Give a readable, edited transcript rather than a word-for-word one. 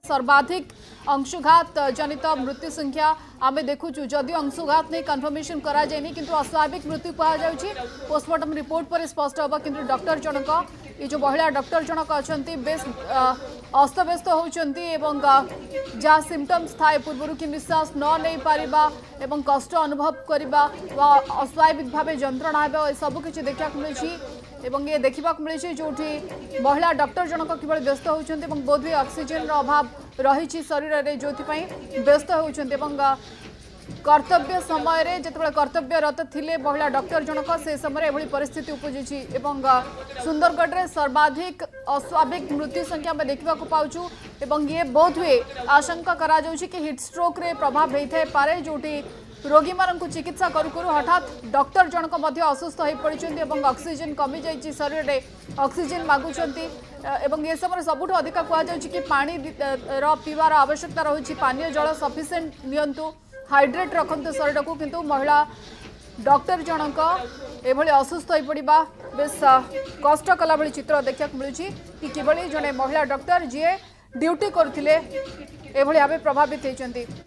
सर्वाधिक अंशुघात जनित मृत्यु संख्या आम देखु जदिव अंशुघात नहीं कन्फर्मेशन करा जाए किंतु अस्वाभाविक मृत्यु कहुच्छी पोस्टमार्टम रिपोर्ट पर स्पष्ट हम कि डॉक्टर जनक ये जो महिला डॉक्टर जनक अच्छा बेस अस्तव्यस्त होती जहाँ सिम्पटम्स थाए पूर्व कि निश्वास न नहीं पारिबा एवं कष्ट अनुभव करवा अस्वाभाविक भाव जंत्रणा सबकि देखा मिली एवं ये देखा मिली जो महिला डॉक्टर जनक किभली व्यस्त होती बोधे ऑक्सीजन अभाव रही शरीर में जो व्यस्त होती कर्तव्य समय जिते कर्तव्यरत थिले महिला डॉक्टर जनक से समय एभली परिस्थिति उपजी सुंदरगढ़ में सर्वाधिक अस्वाभाविक मृत्यु संख्या में देखा पाचु ये बोध हुए आशंका करा कि हिट स्ट्रोक रे प्रभाव होता है पारे जो रोगी मानक चिकित्सा करू करू हठात डॉक्टर जनक असुस्थ हो पड़ते ऑक्सीजन कमी जाइए शरीर में ऑक्सीजन मागुंट ये समय सबुठ अधिक कहुच्छी कि पानी पीवार आवश्यकता रही पानीय जल सफिशिएंट नियंतु हाइड्रेट रखते शरीर को किंतु महिला डॉक्टर जनक एभली असुस्थ हो पड़ा बेस कष्ट कला भली चित्र देखा मिलूँ कि किभली जड़े महिला डॉक्टर जी ड्यूटी करथिले एभली भाव प्रभावित होती।